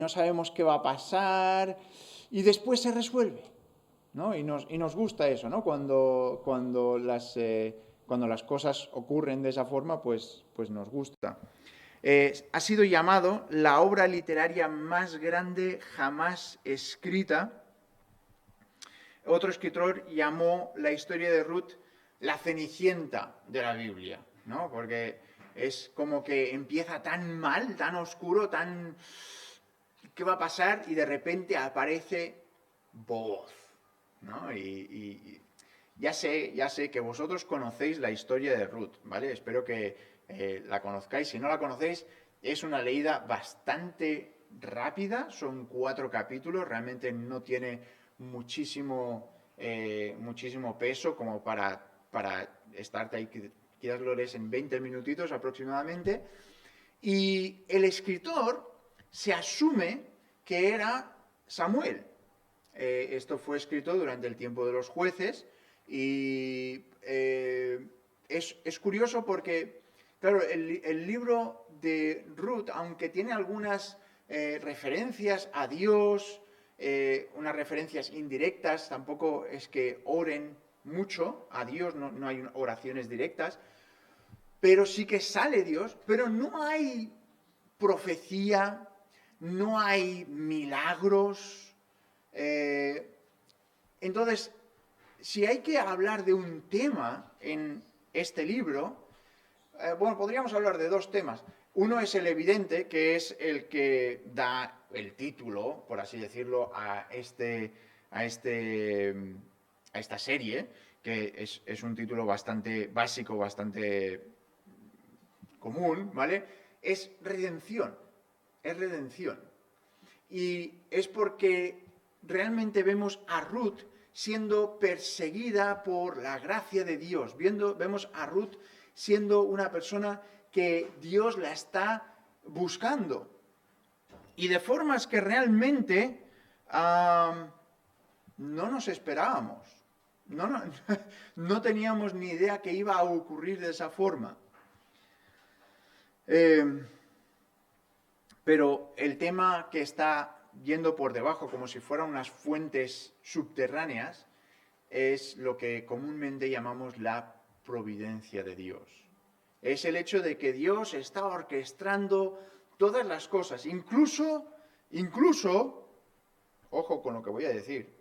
no sabemos qué va a pasar y después se resuelve, ¿no? Y nos gusta eso, ¿no? Cuando las cosas ocurren de esa forma, pues nos gusta. Ha sido llamado la obra literaria más grande jamás escrita. Otro escritor llamó la historia de Ruth la Cenicienta de la Biblia, ¿no? Porque es como que empieza tan mal, tan oscuro, tan... ¿Qué va a pasar? Y de repente aparece Booz, ¿no? Y ya sé que vosotros conocéis la historia de Ruth, ¿vale? Espero que la conozcáis. Si no la conocéis, es una leída bastante rápida, son 4 capítulos, realmente no tiene muchísimo peso como para estarte ahí, quizás lo lees en 20 minutitos aproximadamente. Y el escritor se asume que era Samuel. Esto fue escrito durante el tiempo de los jueces y es curioso porque, claro, el libro de Ruth, aunque tiene algunas referencias a Dios, unas referencias indirectas, tampoco es que oren mucho a Dios, no hay oraciones directas, pero sí que sale Dios, pero no hay profecía, no hay milagros. Entonces, si hay que hablar de un tema en este libro, bueno, podríamos hablar de 2 temas. Uno es el evidente, que es el que da el título, por así decirlo, a esta serie, que es un título bastante básico, bastante común, ¿vale? Es redención. Y es porque realmente vemos a Ruth siendo perseguida por la gracia de Dios. Vemos a Ruth siendo una persona que Dios la está buscando. Y de formas que realmente no nos esperábamos. No teníamos ni idea que iba a ocurrir de esa forma. Pero el tema que está yendo por debajo, como si fueran unas fuentes subterráneas, es lo que comúnmente llamamos la providencia de Dios. Es el hecho de que Dios está orquestando todas las cosas, incluso, ojo con lo que voy a decir,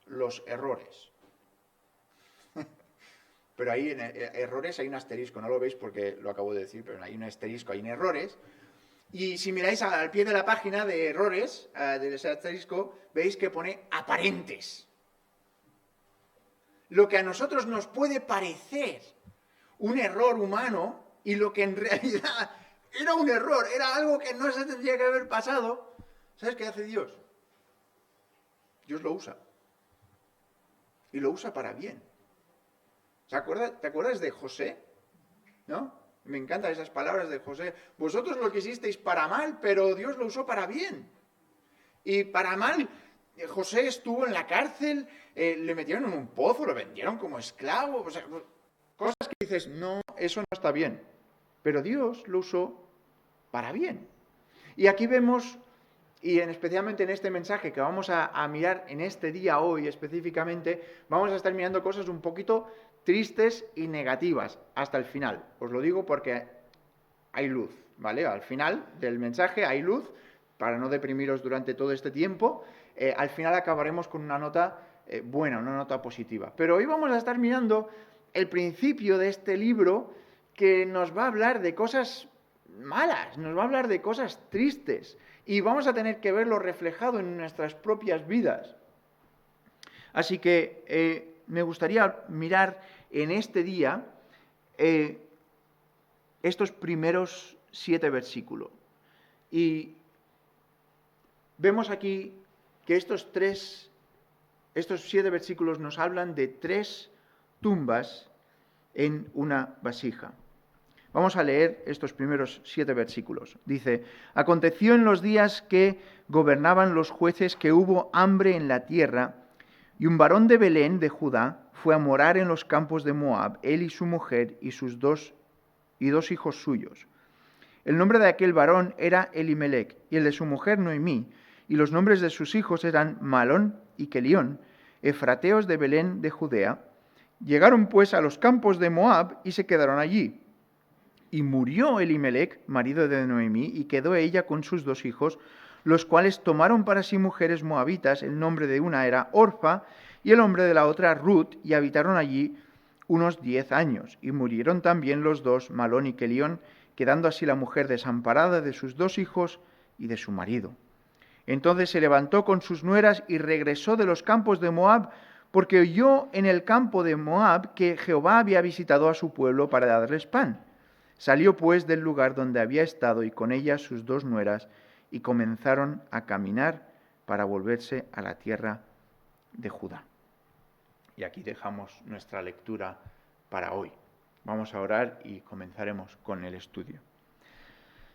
los errores. Pero ahí en errores hay un asterisco, no lo veis porque lo acabo de decir, pero hay un asterisco, hay en errores. Y si miráis al pie de la página de errores, del asterisco, veis que pone aparentes. Lo que a nosotros nos puede parecer un error humano y lo que en realidad era un error, era algo que no se tendría que haber pasado, ¿sabes qué hace Dios? Dios lo usa. Y lo usa para bien. ¿Te acuerdas de José? ¿No? Me encantan esas palabras de José. Vosotros lo quisisteis para mal, pero Dios lo usó para bien. Y para mal, José estuvo en la cárcel, le metieron en un pozo, lo vendieron como esclavo. O sea, cosas que dices, no, eso no está bien. Pero Dios lo usó para bien. Y aquí vemos, y especialmente en este mensaje que vamos a mirar en este día hoy específicamente, vamos a estar mirando cosas un poquito tristes y negativas hasta el final. Os lo digo porque hay luz, ¿vale? Al final del mensaje hay luz, para no deprimiros durante todo este tiempo. Al final acabaremos con una nota buena, una nota positiva. Pero hoy vamos a estar mirando el principio de este libro que nos va a hablar de cosas malas, nos va a hablar de cosas tristes y vamos a tener que verlo reflejado en nuestras propias vidas. Así que me gustaría mirar en este día estos primeros 7 versículos. Y vemos aquí que estos 7 versículos nos hablan de 3 tumbas en una vasija. Vamos a leer estos primeros 7 versículos. Dice: aconteció en los días que gobernaban los jueces que hubo hambre en la tierra, y un varón de Belén de Judá fue a morar en los campos de Moab, él y su mujer y dos hijos suyos. El nombre de aquel varón era Elimelec, y el de su mujer Noemí, y los nombres de sus hijos eran Malón y Kelión, efrateos de Belén de Judea. Llegaron pues a los campos de Moab y se quedaron allí. Y murió Elimelec, marido de Noemí, y quedó ella con sus 2 hijos, los cuales tomaron para sí mujeres moabitas. El nombre de una era Orfa, y el nombre de la otra Ruth, y habitaron allí unos 10 años. Y murieron también los 2, Malón y Kelión, quedando así la mujer desamparada de sus 2 hijos y de su marido. Entonces se levantó con sus nueras y regresó de los campos de Moab, porque oyó en el campo de Moab que Jehová había visitado a su pueblo para darles pan. Salió pues del lugar donde había estado y con ella sus 2 nueras, y comenzaron a caminar para volverse a la tierra de Judá. Y aquí dejamos nuestra lectura para hoy. Vamos a orar y comenzaremos con el estudio.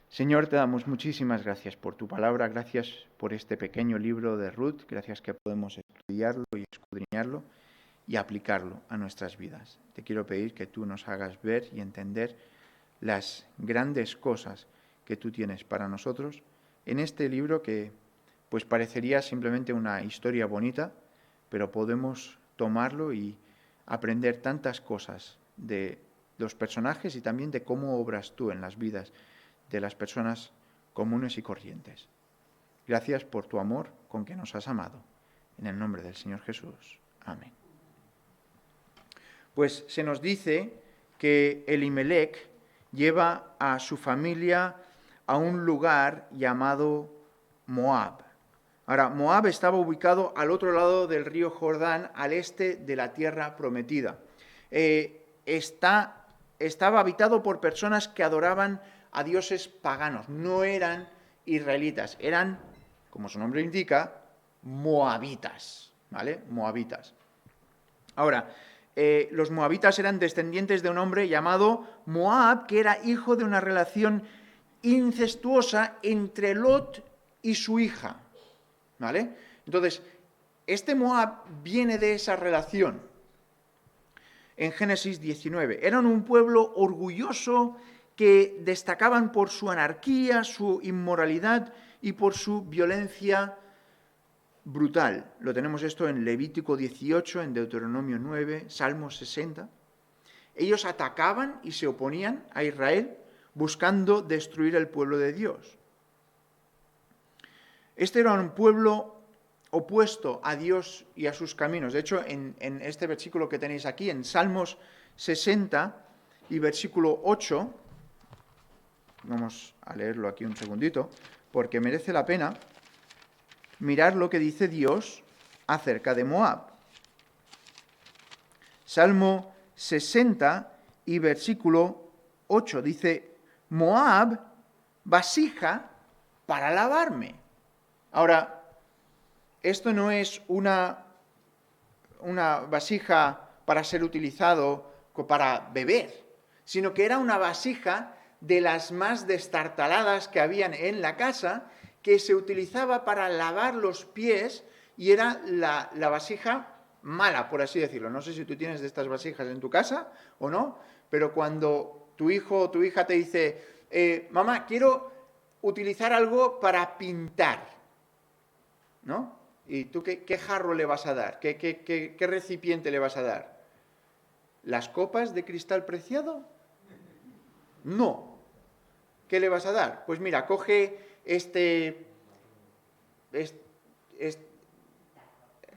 Señor, te damos muchísimas gracias por tu palabra, gracias por este pequeño libro de Ruth, gracias que podemos estudiarlo y escudriñarlo y aplicarlo a nuestras vidas. Te quiero pedir que tú nos hagas ver y entender las grandes cosas que tú tienes para nosotros en este libro que pues parecería simplemente una historia bonita, pero podemos tomarlo y aprender tantas cosas de los personajes y también de cómo obras tú en las vidas de las personas comunes y corrientes. Gracias por tu amor con que nos has amado. En el nombre del Señor Jesús. Amén. Pues se nos dice que Elimelec lleva a su familia a un lugar llamado Moab. Ahora, Moab estaba ubicado al otro lado del río Jordán, al este de la tierra prometida. Estaba habitado por personas que adoraban a dioses paganos, no eran israelitas, eran, como su nombre indica, moabitas, ¿vale? Moabitas. Ahora, los moabitas eran descendientes de un hombre llamado Moab, que era hijo de una relación incestuosa entre Lot y su hija, ¿vale? Entonces, este Moab viene de esa relación. En Génesis 19, eran un pueblo orgulloso que destacaban por su anarquía, su inmoralidad y por su violencia brutal. Lo tenemos esto en Levítico 18, en Deuteronomio 9, Salmo 60. Ellos atacaban y se oponían a Israel buscando destruir el pueblo de Dios. Este era un pueblo opuesto a Dios y a sus caminos. De hecho, en este versículo que tenéis aquí, en Salmos 60 y versículo 8, vamos a leerlo aquí un segundito, porque merece la pena mirar lo que dice Dios acerca de Moab. Salmo 60 y versículo 8 dice: Moab, vasija para lavarme. Ahora, esto no es una vasija para ser utilizado para beber, sino que era una vasija de las más destartaladas que habían en la casa, que se utilizaba para lavar los pies, y era la vasija mala, por así decirlo. No sé si tú tienes de estas vasijas en tu casa o no, pero cuando tu hijo o tu hija te dice, mamá, quiero utilizar algo para pintar, ¿no? ¿Y tú qué jarro le vas a dar? ¿Qué recipiente le vas a dar? ¿Las copas de cristal preciado? No. ¿Qué le vas a dar? Pues mira, coge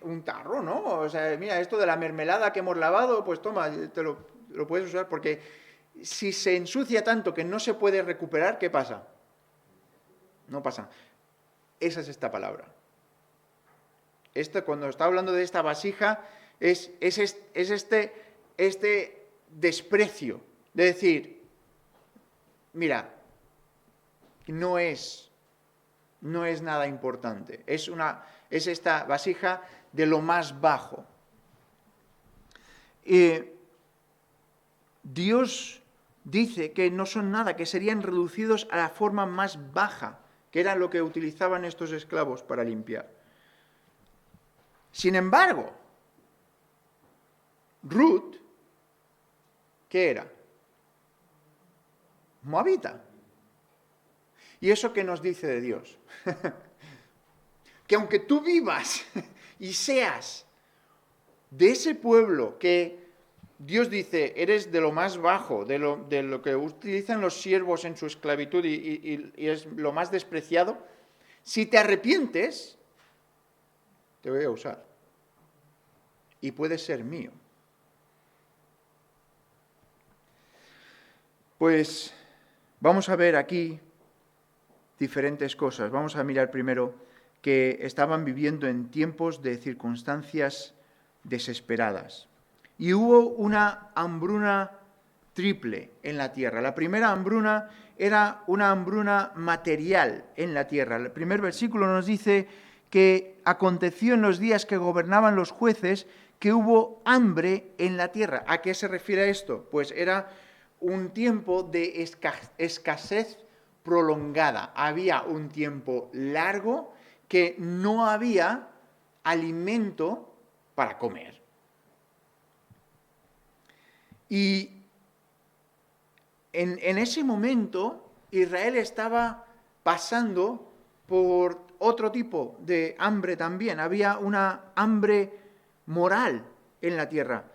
un tarro, ¿no? O sea, mira, esto de la mermelada que hemos lavado, pues toma, te lo puedes usar, porque si se ensucia tanto que no se puede recuperar, ¿qué pasa? No pasa. Esa es esta palabra. Cuando está hablando de esta vasija, es este desprecio, de decir, mira, no es nada importante, es esta vasija de lo más bajo. Dios dice que no son nada, que serían reducidos a la forma más baja, que era lo que utilizaban estos esclavos para limpiar. Sin embargo, Ruth, ¿qué era? Moabita. ¿Y eso qué nos dice de Dios? Que aunque tú vivas y seas de ese pueblo que Dios dice, eres de lo más bajo, de lo que utilizan los siervos en su esclavitud y es lo más despreciado, si te arrepientes, te voy a usar. Y puedes ser mío. Pues vamos a ver aquí diferentes cosas. Vamos a mirar primero que estaban viviendo en tiempos de circunstancias desesperadas. Y hubo una hambruna triple en la tierra. La primera hambruna era una hambruna material en la tierra. El primer versículo nos dice que aconteció en los días que gobernaban los jueces que hubo hambre en la tierra. ¿A qué se refiere esto? Pues era un tiempo de escasez prolongada. Había un tiempo largo que no había alimento para comer. Y en ese momento Israel estaba pasando por otro tipo de hambre también. Había una hambre moral en la tierra.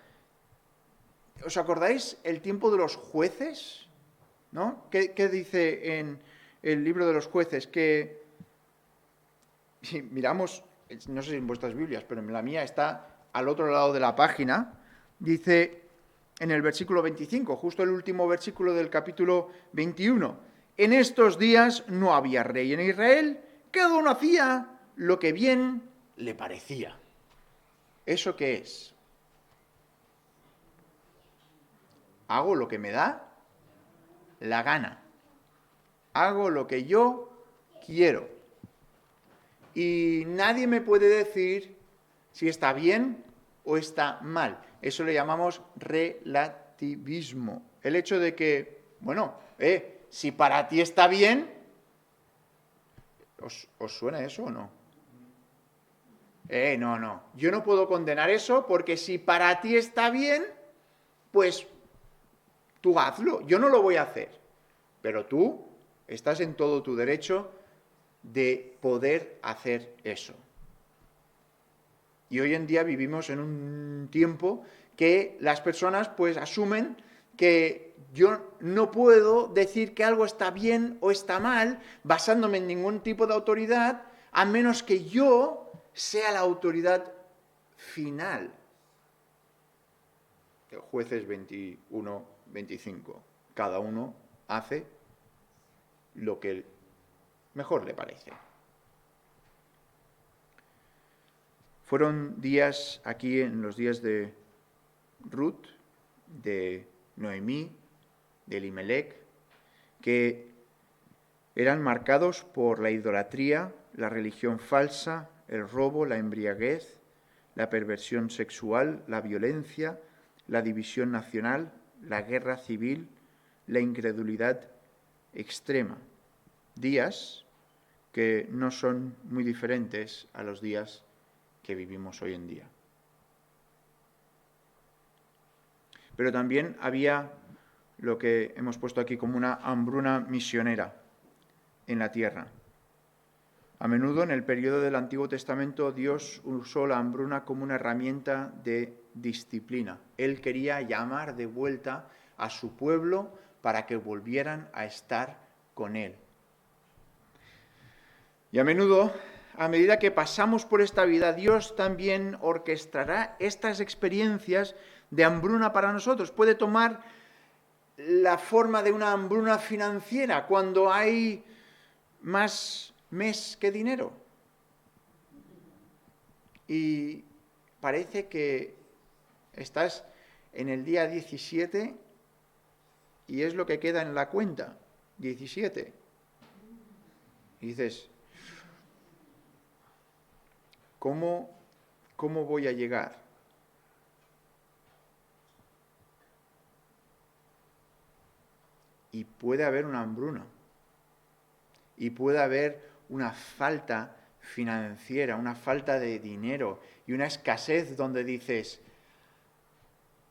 ¿Os acordáis el tiempo de los jueces? ¿No? ¿Qué dice en el libro de los jueces? Que si miramos, no sé si en vuestras Biblias, pero en la mía está al otro lado de la página, dice en el versículo 25, justo el último versículo del capítulo 21, en estos días no había rey en Israel, cada uno hacía lo que bien le parecía. ¿Eso qué es? Hago lo que me da la gana. Hago lo que yo quiero. Y nadie me puede decir si está bien o está mal. Eso le llamamos relativismo. El hecho de que, bueno, si para ti está bien, ¿os suena eso o no? No. Yo no puedo condenar eso porque si para ti está bien, pues tú hazlo. Yo no lo voy a hacer. Pero tú estás en todo tu derecho de poder hacer eso. Y hoy en día vivimos en un tiempo que las personas pues asumen que yo no puedo decir que algo está bien o está mal basándome en ningún tipo de autoridad a menos que yo sea la autoridad final. Jueces 21, 25. Cada uno hace lo que mejor le parece. Fueron días aquí en los días de Ruth, de Noemí, de Elimelec, que eran marcados por la idolatría, la religión falsa, el robo, la embriaguez, la perversión sexual, la violencia, la división nacional, la guerra civil, la incredulidad extrema. Días que no son muy diferentes a los días que vivimos hoy en día. Pero también había lo que hemos puesto aquí como una hambruna misionera en la tierra. A menudo en el periodo del Antiguo Testamento Dios usó la hambruna como una herramienta de disciplina. Él quería llamar de vuelta a su pueblo para que volvieran a estar con Él. Y a menudo, a medida que pasamos por esta vida, Dios también orquestará estas experiencias de hambruna para nosotros. Puede tomar la forma de una hambruna financiera cuando hay más mes que dinero. Y parece que estás en el día 17 y es lo que queda en la cuenta, 17. Y dices, ¿cómo voy a llegar? Y puede haber una hambruna. Y puede haber una falta financiera, una falta de dinero y una escasez donde dices,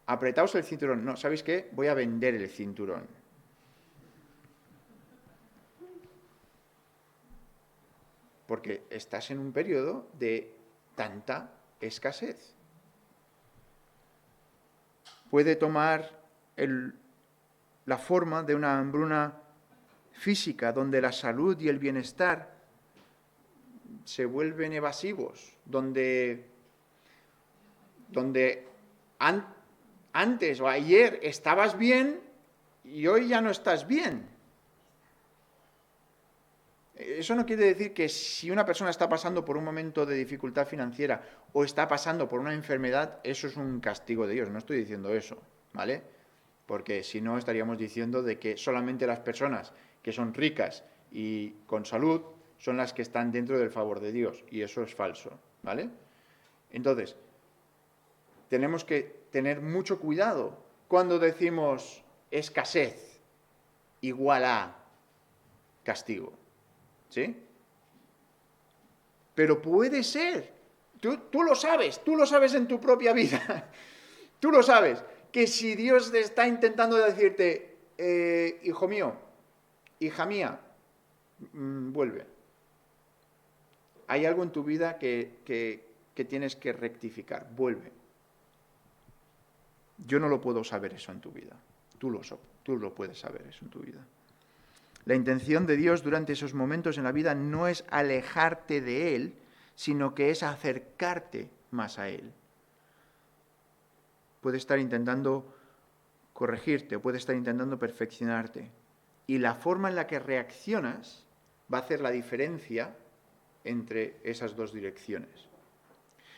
apretaos el cinturón. No, ¿sabéis qué? Voy a vender el cinturón. porque estás en un periodo de tanta escasez. Puede tomar la forma de una hambruna física, donde la salud y el bienestar se vuelven evasivos, donde antes o ayer estabas bien y hoy ya no estás bien. Eso no quiere decir que si una persona está pasando por un momento de dificultad financiera o está pasando por una enfermedad, eso es un castigo de Dios. No estoy diciendo eso, ¿vale? Porque si no estaríamos diciendo de que solamente las personas que son ricas y con salud son las que están dentro del favor de Dios, y eso es falso, ¿vale? Entonces, tenemos que tener mucho cuidado cuando decimos escasez igual a castigo, ¿sí? Pero puede ser, tú lo sabes en tu propia vida, tú lo sabes, que si Dios te está intentando decirte, hijo mío, hija mía, vuelve. Hay algo en tu vida que tienes que rectificar, vuelve. Yo no lo puedo saber eso en tu vida, tú lo puedes saber eso en tu vida. La intención de Dios durante esos momentos en la vida no es alejarte de Él, sino que es acercarte más a Él. Puede estar intentando corregirte o puede estar intentando perfeccionarte. Y la forma en la que reaccionas va a hacer la diferencia entre esas dos direcciones.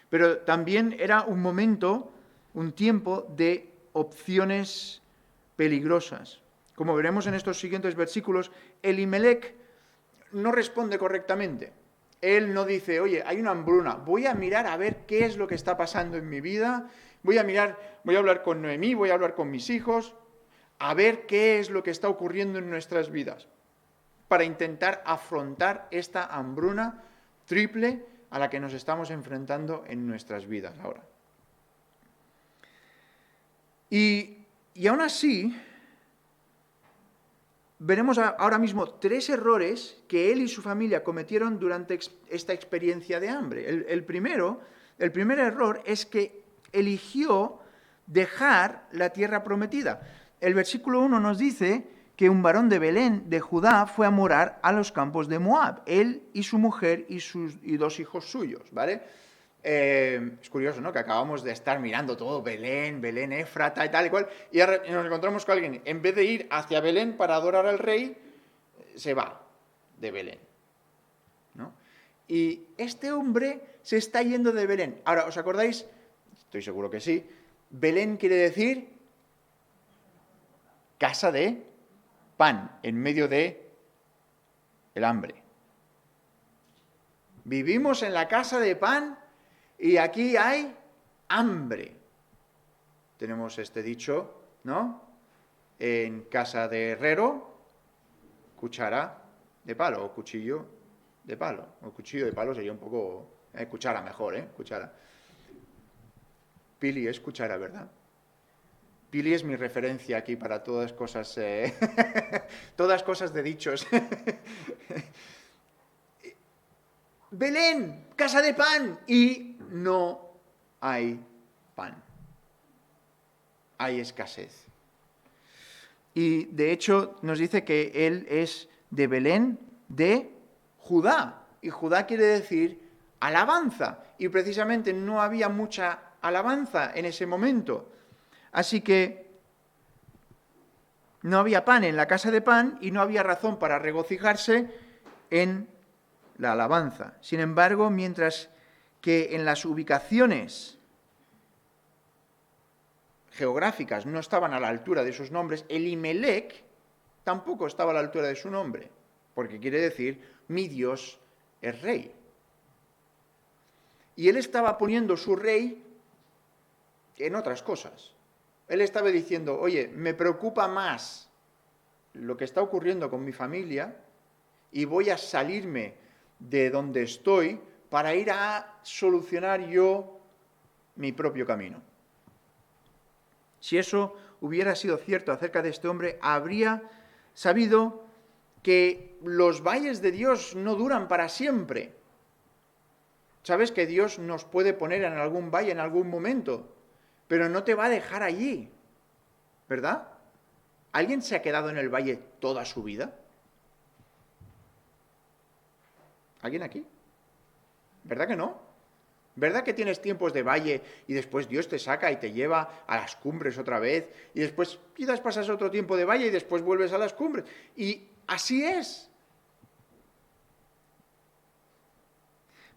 Pero también era un momento, un tiempo de opciones peligrosas. Como veremos en estos siguientes versículos, Elimelec no responde correctamente. Él no dice, oye, hay una hambruna, voy a mirar a ver qué es lo que está pasando en mi vida, voy a hablar con Noemí, voy a hablar con mis hijos, a ver qué es lo que está ocurriendo en nuestras vidas, para intentar afrontar esta hambruna triple a la que nos estamos enfrentando en nuestras vidas ahora. Y aún así, veremos ahora mismo 3 errores que él y su familia cometieron durante esta experiencia de hambre. El primer error es que eligió dejar la tierra prometida. El versículo 1 nos dice que un varón de Belén, de Judá, fue a morar a los campos de Moab, él y su mujer y 2 hijos suyos, ¿vale? Es curioso, ¿no? Que acabamos de estar mirando todo, Belén, Éfrata y tal y cual, y nos encontramos con alguien, en vez de ir hacia Belén para adorar al rey, se va de Belén, ¿no? Y este hombre se está yendo de Belén. Ahora, ¿os acordáis? Estoy seguro que sí. Belén quiere decir casa de pan, en medio de el hambre. Vivimos en la casa de pan y aquí hay hambre. Tenemos este dicho, ¿no? En casa de herrero, cuchara de palo, o cuchillo de palo. O cuchillo de palo sería un poco... cuchara mejor, cuchara. Pili es cuchara, ¿verdad? Pili es mi referencia aquí para todas cosas, todas cosas de dichos. Belén, casa de pan, y no hay pan. Hay escasez. Y de hecho nos dice que él es de Belén, de Judá. Y Judá quiere decir alabanza. Y precisamente no había mucha alabanza en ese momento. Así que no había pan en la casa de pan y no había razón para regocijarse en la alabanza. Sin embargo, mientras que en las ubicaciones geográficas no estaban a la altura de sus nombres, Elimelec tampoco estaba a la altura de su nombre, porque quiere decir, mi Dios es rey. Y él estaba poniendo su rey en otras cosas. Él estaba diciendo, oye, me preocupa más lo que está ocurriendo con mi familia y voy a salirme de donde estoy para ir a solucionar yo mi propio camino. Si eso hubiera sido cierto acerca de este hombre, habría sabido que los valles de Dios no duran para siempre. Sabes que Dios nos puede poner en algún valle en algún momento, pero no te va a dejar allí, ¿verdad? ¿Alguien se ha quedado en el valle toda su vida? ¿Alguien aquí? ¿Verdad que no? ¿Verdad que tienes tiempos de valle y después Dios te saca y te lleva a las cumbres otra vez? Y después quizás pasas otro tiempo de valle y después vuelves a las cumbres. Y así es.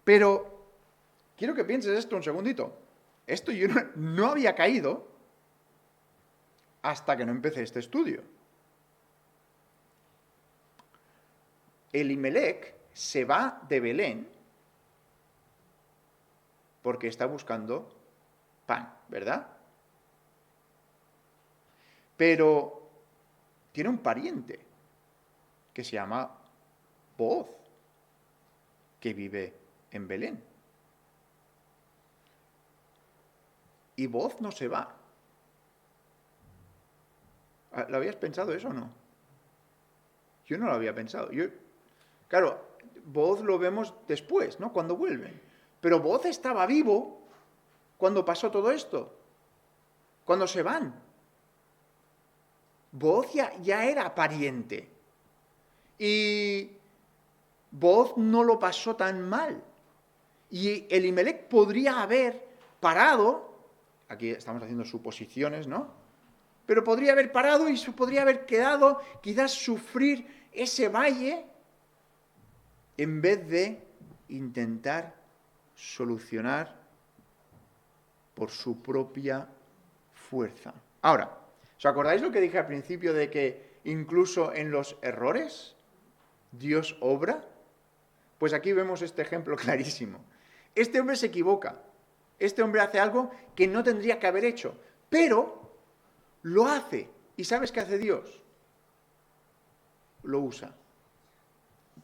Pero quiero que pienses esto un segundito. Esto yo no había caído hasta que no empecé este estudio. Elimelec se va de Belén porque está buscando pan, ¿verdad? Pero tiene un pariente que se llama Booz, que vive en Belén. Y Booz no se va. ¿Lo habías pensado eso o no? Yo no lo había pensado. Claro, Booz lo vemos después, ¿no? Cuando vuelven. Pero Booz estaba vivo cuando pasó todo esto. Cuando se van. Booz ya era pariente. Y Booz no lo pasó tan mal. Y Elimelec podría haber parado, aquí estamos haciendo suposiciones, ¿no? Pero podría haber parado y se podría haber quedado, quizás sufrir ese valle, en vez de intentar solucionar por su propia fuerza. Ahora, ¿os acordáis lo que dije al principio de que incluso en los errores Dios obra? Pues aquí vemos este ejemplo clarísimo. Este hombre se equivoca. Este hombre hace algo que no tendría que haber hecho, pero lo hace. ¿Y sabes qué hace Dios? Lo usa.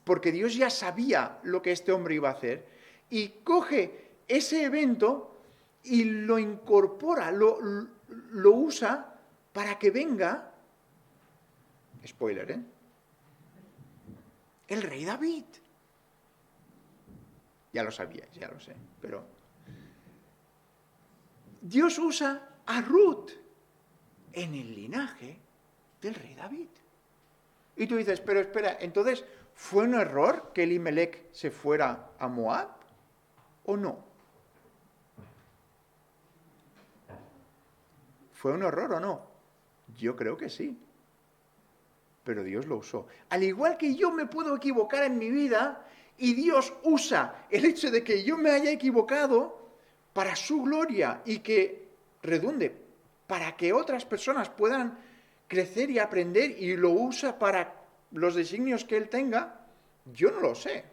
Porque Dios ya sabía lo que este hombre iba a hacer y coge ese evento y lo incorpora, lo usa para que venga, spoiler, el rey David. Ya lo sabías, ya lo sé, pero Dios usa a Ruth en el linaje del rey David. Y tú dices, pero espera, entonces, ¿fue un error que Elimelec se fuera a Moab o no? ¿Fue un error o no? Yo creo que sí. Pero Dios lo usó. Al igual que yo me puedo equivocar en mi vida y Dios usa el hecho de que yo me haya equivocado para su gloria y que redunde, para que otras personas puedan crecer y aprender y lo usa para los designios que Él tenga, yo no lo sé.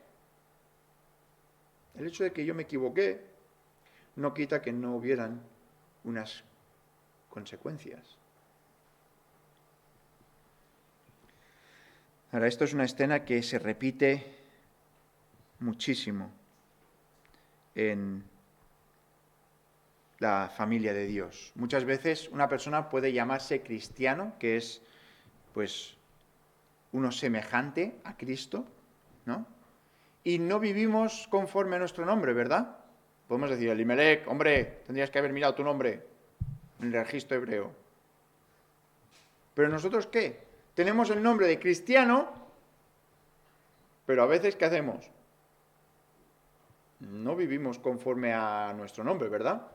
El hecho de que yo me equivoqué no quita que no hubieran unas consecuencias. Ahora, esto es una escena que se repite muchísimo en la familia de Dios. Muchas veces una persona puede llamarse cristiano, que es, pues, uno semejante a Cristo, ¿no? Y no vivimos conforme a nuestro nombre, ¿verdad? Podemos decir, Elimelec, hombre, tendrías que haber mirado tu nombre en el registro hebreo. ¿Pero nosotros qué? Tenemos el nombre de cristiano, pero a veces, ¿qué hacemos? No vivimos conforme a nuestro nombre, ¿verdad?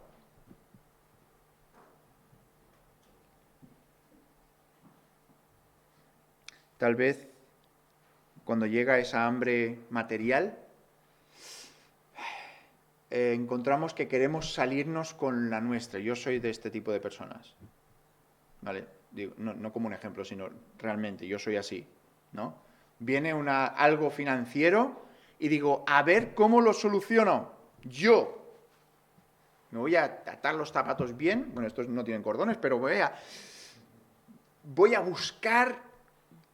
Tal vez cuando llega esa hambre material, encontramos que queremos salirnos con la nuestra. Yo soy de este tipo de personas, ¿vale? Digo, no como un ejemplo, sino realmente, yo soy así, ¿no? Viene algo financiero y digo, a ver cómo lo soluciono. Yo me voy a atar los zapatos bien, bueno, estos no tienen cordones, pero voy a buscar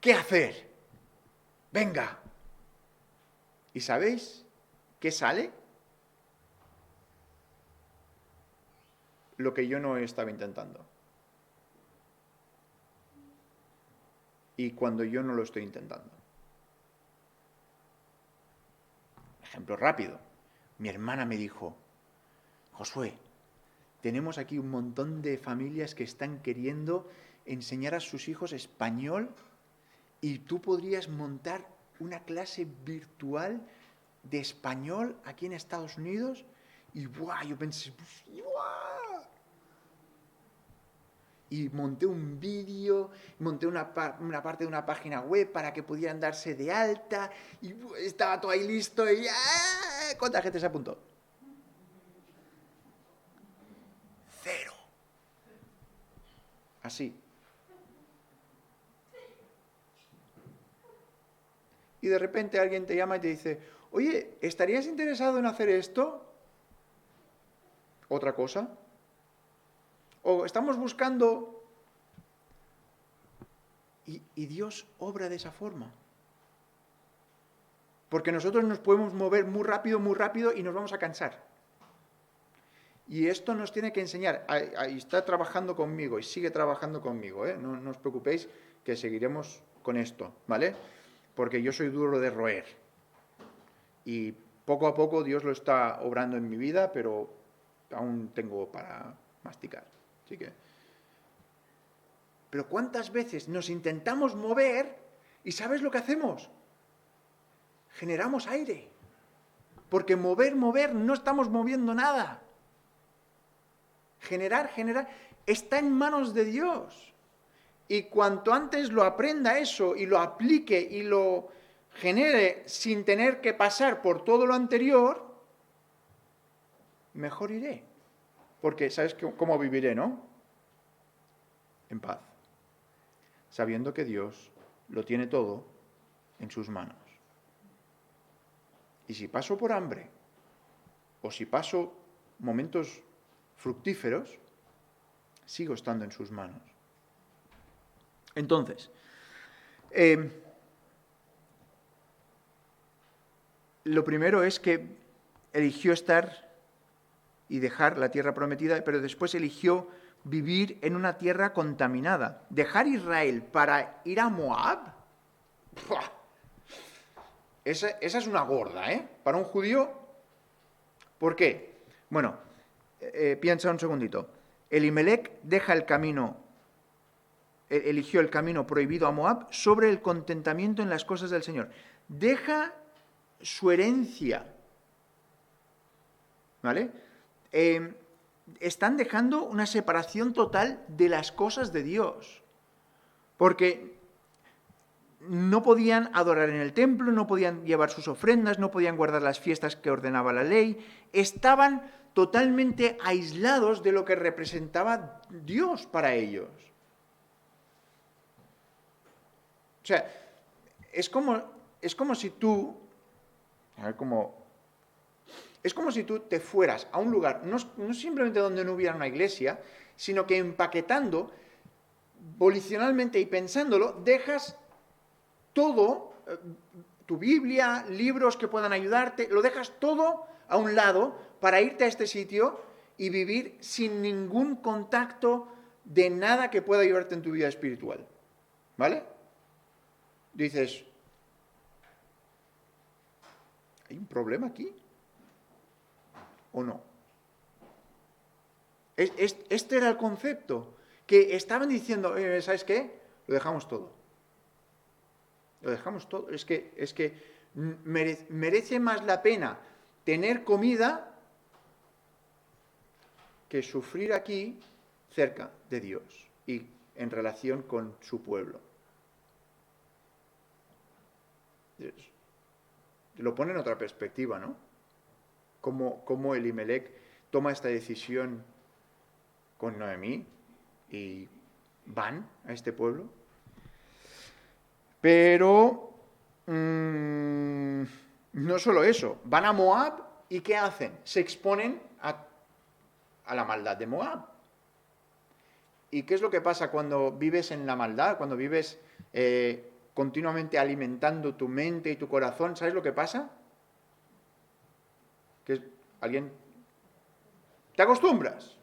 qué hacer. Venga. ¿Y sabéis qué sale? Lo que yo no estaba intentando. Y cuando yo no lo estoy intentando. Ejemplo rápido. mi hermana me dijo, Josué, tenemos aquí un montón de familias que están queriendo enseñar a sus hijos español y tú podrías montar una clase virtual de español aquí en Estados Unidos. Y ¡buah! Yo pensé, ¡buah! Y monté un vídeo, monté una parte de una página web para que pudieran darse de alta, y estaba todo ahí listo, y ¡ah! ¿Cuánta gente se apuntó? 0. Así. Y de repente alguien te llama y te dice, oye, ¿estarías interesado en hacer esto? ¿Otra cosa? O estamos buscando... Y Dios obra de esa forma. Porque nosotros nos podemos mover muy rápido y nos vamos a cansar. Y esto nos tiene que enseñar. Ahí está trabajando conmigo y sigue trabajando conmigo, ¿eh? No os preocupéis que seguiremos con esto, ¿vale? Porque yo soy duro de roer. Y poco a poco Dios lo está obrando en mi vida, pero aún tengo para masticar. Así que... Pero ¿cuántas veces nos intentamos mover y ¿sabes lo que hacemos? Generamos aire. Porque mover, no estamos moviendo nada. Generar, está en manos de Dios. Y cuanto antes lo aprenda eso y lo aplique y lo genere sin tener que pasar por todo lo anterior, mejor iré. Porque ¿sabes cómo viviré, no? En paz. Sabiendo que Dios lo tiene todo en sus manos. Y si paso por hambre, o si paso momentos fructíferos, sigo estando en sus manos. Entonces, lo primero es que eligió estar y dejar la tierra prometida, pero después eligió vivir en una tierra contaminada. Dejar Israel para ir a Moab, ¡buah! Esa es una gorda, ¿eh? Para un judío. ¿Por qué? Bueno, piensa un segundito. Elimelec deja el camino, eligió el camino prohibido a Moab sobre el contentamiento en las cosas del Señor. Deja su herencia, ¿vale? Están dejando una separación total de las cosas de Dios. Porque no podían adorar en el templo, no podían llevar sus ofrendas, no podían guardar las fiestas que ordenaba la ley. Estaban totalmente aislados de lo que representaba Dios para ellos. O sea, es como si tú... A ver cómo... Es como si tú te fueras a un lugar, no simplemente donde no hubiera una iglesia, sino que empaquetando, volicionalmente y pensándolo, dejas todo, tu Biblia, libros que puedan ayudarte, lo dejas todo a un lado para irte a este sitio y vivir sin ningún contacto de nada que pueda ayudarte en tu vida espiritual. ¿Vale? Dices, ¿hay un problema aquí? ¿O no? Este era el concepto, que estaban diciendo, ¿sabes qué? Lo dejamos todo. Lo dejamos todo. Es que merece más la pena tener comida que sufrir aquí cerca de Dios y en relación con su pueblo. Lo pone en otra perspectiva, ¿no? Cómo Elimelec toma esta decisión con Noemí y van a este pueblo. Pero no solo eso, van a Moab y ¿qué hacen? Se exponen a la maldad de Moab. ¿Y qué es lo que pasa cuando vives en la maldad? Cuando vives continuamente alimentando tu mente y tu corazón, ¿sabes lo que pasa? Que alguien... Te acostumbras,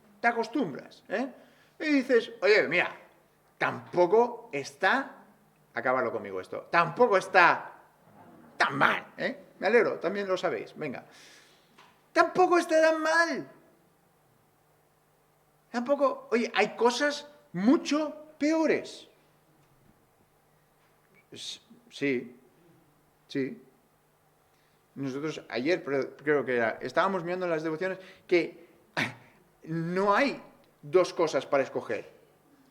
¿eh? Y dices, oye, mira, tampoco está... Acábalo conmigo esto. Tampoco está tan mal, ¿eh? Me alegro, también lo sabéis. Venga. está tan mal. Tampoco, oye, hay cosas mucho peores. Sí, sí. Nosotros ayer, creo que era, estábamos viendo en las devociones que no hay dos cosas para escoger.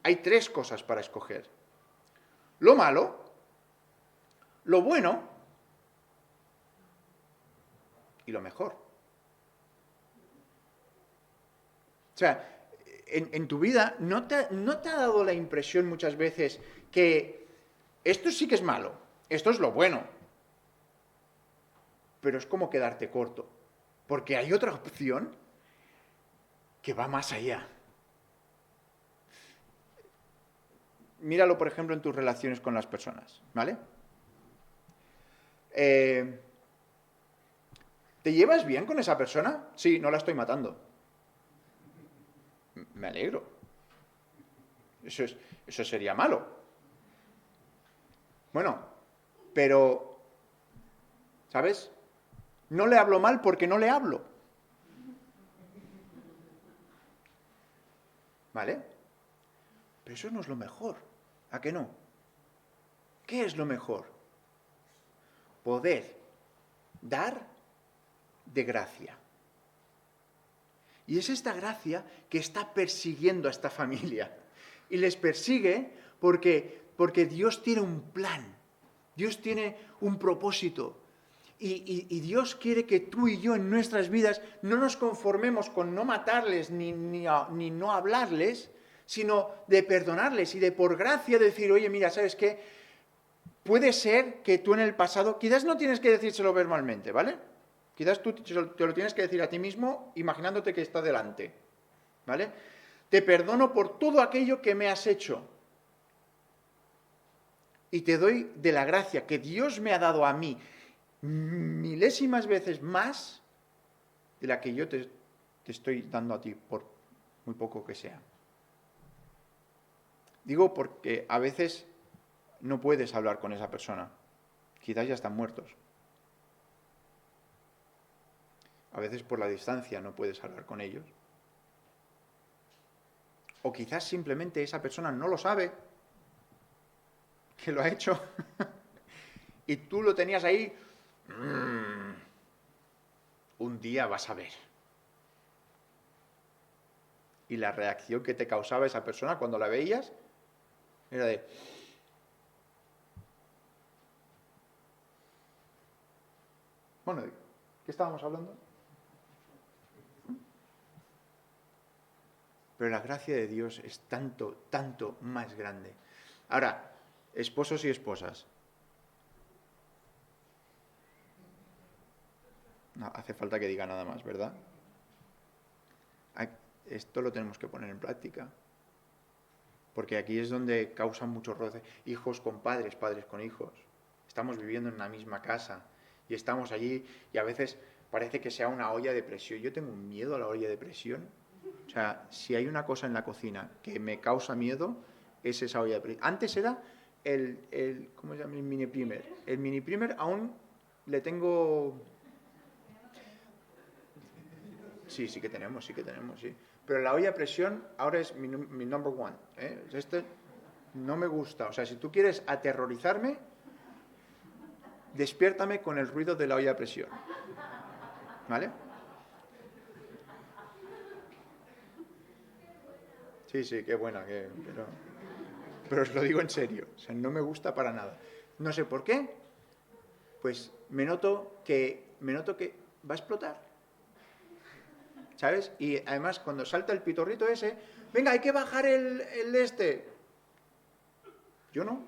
Hay tres cosas para escoger. Lo malo, lo bueno y lo mejor. O sea, en tu vida ¿no te ha dado la impresión muchas veces que esto sí que es malo, esto es lo bueno, pero es como quedarte corto? Porque hay otra opción que va más allá. Míralo, por ejemplo, en tus relaciones con las personas, ¿vale? ¿Te llevas bien con esa persona? Sí, no la estoy matando. Me alegro. Eso sería malo. Bueno, pero, ¿sabes? No le hablo mal porque no le hablo. ¿Vale? Pero eso no es lo mejor. ¿A qué no? ¿Qué es lo mejor? Poder dar de gracia. Y es esta gracia que está persiguiendo a esta familia. Y les persigue porque Dios tiene un plan. Dios tiene un propósito. Y Dios quiere que tú y yo en nuestras vidas no nos conformemos con no matarles ni no hablarles, sino de perdonarles y de por gracia decir, oye, mira, ¿sabes qué? Puede ser que tú en el pasado, quizás no tienes que decírselo verbalmente, ¿vale? Quizás tú te lo tienes que decir a ti mismo imaginándote que está delante, ¿vale? Te perdono por todo aquello que me has hecho. Y te doy de la gracia que Dios me ha dado a mí milésimas veces más de la que yo te estoy dando a ti, por muy poco que sea. Digo porque a veces no puedes hablar con esa persona. Quizás ya están muertos. A veces por la distancia no puedes hablar con ellos. O quizás simplemente esa persona no lo sabe, que lo ha hecho, y tú lo tenías ahí. Un día vas a ver. Y la reacción que te causaba esa persona cuando la veías era de... Bueno, ¿de qué estábamos hablando? Pero la gracia de Dios es tanto, tanto más grande. Ahora, esposos y esposas. No hace falta que diga nada más, ¿verdad? Esto lo tenemos que poner en práctica. Porque aquí es donde causan mucho roce. Hijos con padres, padres con hijos. Estamos viviendo en una misma casa y estamos allí y a veces parece que sea una olla de presión. Yo tengo un miedo a la olla de presión. O sea, si hay una cosa en la cocina que me causa miedo, es esa olla de presión. Antes era ¿cómo se llama? El mini primer. El mini primer aún le tengo... Sí que tenemos, sí. Pero la olla a presión ahora es mi number one. Este no me gusta. O sea, si tú quieres aterrorizarme, despiértame con el ruido de la olla a presión. ¿Vale? Sí, qué buena. Pero os lo digo en serio. O sea, no me gusta para nada. No sé por qué. Pues me noto que va a explotar. ¿Sabes? Y además, cuando salta el pitorrito ese, venga, hay que bajar el este. Yo no.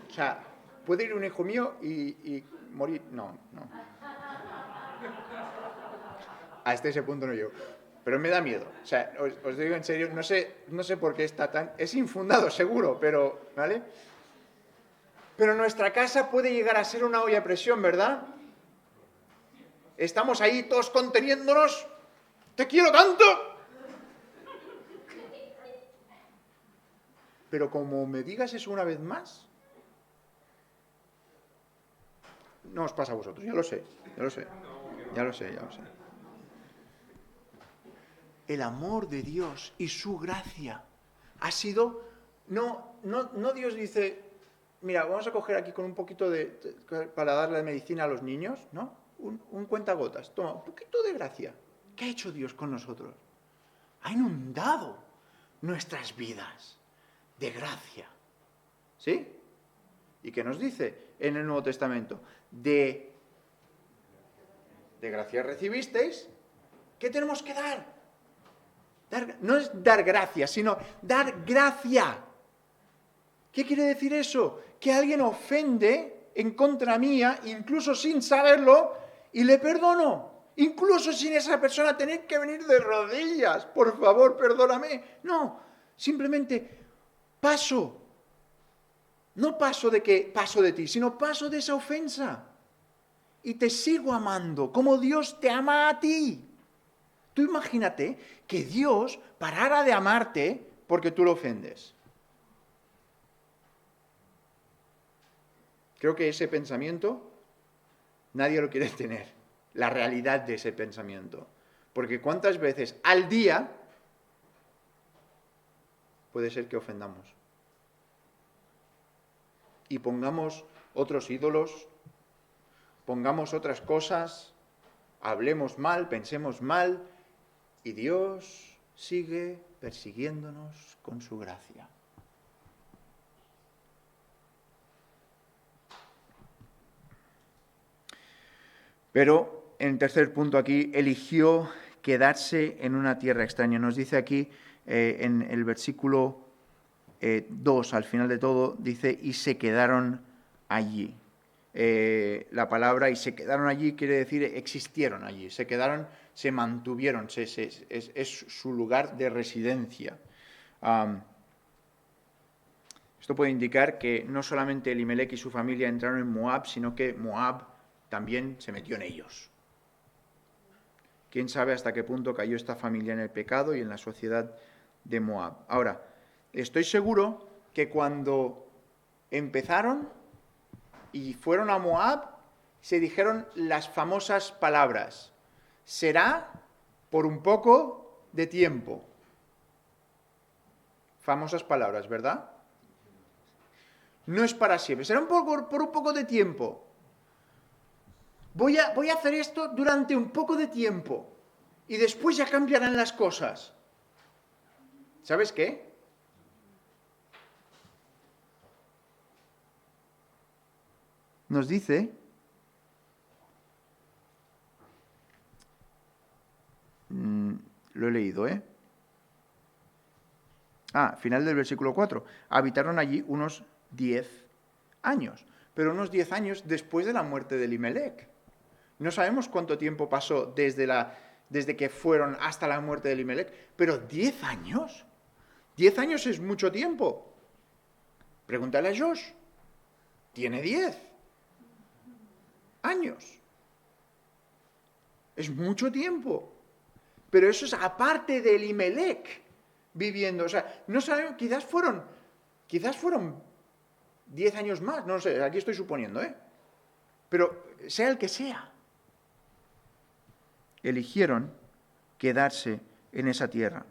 O sea, puede ir un hijo mío y morir. No. Hasta ese punto no llego. Pero me da miedo. O sea, os digo en serio, no sé por qué está tan... Es infundado, seguro, pero... ¿Vale? Pero nuestra casa puede llegar a ser una olla a presión, ¿verdad? Estamos ahí todos conteniéndonos. ¡Te quiero tanto! Pero como me digas eso una vez más, no os pasa a vosotros, ya lo sé. el amor de Dios y su gracia ha sido, no Dios dice, mira, vamos a coger aquí con un poquito para darle medicina a los niños, ¿no? Un cuentagotas, toma, un poquito de gracia. ¿Qué ha hecho Dios con nosotros? Ha inundado nuestras vidas de gracia. ¿Sí? ¿Y qué nos dice en el Nuevo Testamento? De gracia recibisteis, ¿qué tenemos que dar? No es dar gracia, sino dar gracia. ¿Qué quiere decir eso? Que alguien ofende en contra mía, incluso sin saberlo, y le perdono. Incluso sin esa persona tener que venir de rodillas. Por favor, perdóname. No, simplemente paso. No paso de que paso de ti, sino paso de esa ofensa. Y te sigo amando como Dios te ama a ti. Tú imagínate que Dios parara de amarte porque tú lo ofendes. Creo que ese pensamiento nadie lo quiere tener, la realidad de ese pensamiento. Porque ¿cuántas veces al día puede ser que ofendamos? Y pongamos otros ídolos, pongamos otras cosas, hablemos mal, pensemos mal, y Dios sigue persiguiéndonos con su gracia. Pero, en tercer punto aquí, eligió quedarse en una tierra extraña. Nos dice aquí, en el versículo 2, al final de todo, dice, y se quedaron allí. La palabra y se quedaron allí quiere decir existieron allí, se quedaron, se mantuvieron, es su lugar de residencia. Esto puede indicar que no solamente Elimelec y su familia entraron en Moab, sino que Moab también se metió en ellos. ¿Quién sabe hasta qué punto cayó esta familia en el pecado y en la sociedad de Moab? Ahora, estoy seguro que cuando empezaron y fueron a Moab, se dijeron las famosas palabras: será por un poco de tiempo. Famosas palabras, ¿verdad? No es para siempre, será por un poco de tiempo. Voy a hacer esto durante un poco de tiempo y después ya cambiarán las cosas. ¿Sabes qué? Nos dice, lo he leído, final del versículo 4. Habitaron allí unos 10 años, pero unos 10 años después de la muerte de Elimelec. No sabemos cuánto tiempo pasó desde que fueron hasta la muerte de Elimelec, pero 10 años. 10 años es mucho tiempo. Pregúntale a Josh. Tiene 10 años. Es mucho tiempo. Pero eso es aparte de Elimelec viviendo. O sea, no sabemos, quizás fueron 10 años más. No sé, aquí estoy suponiendo, Pero sea el que sea, eligieron quedarse en esa tierra.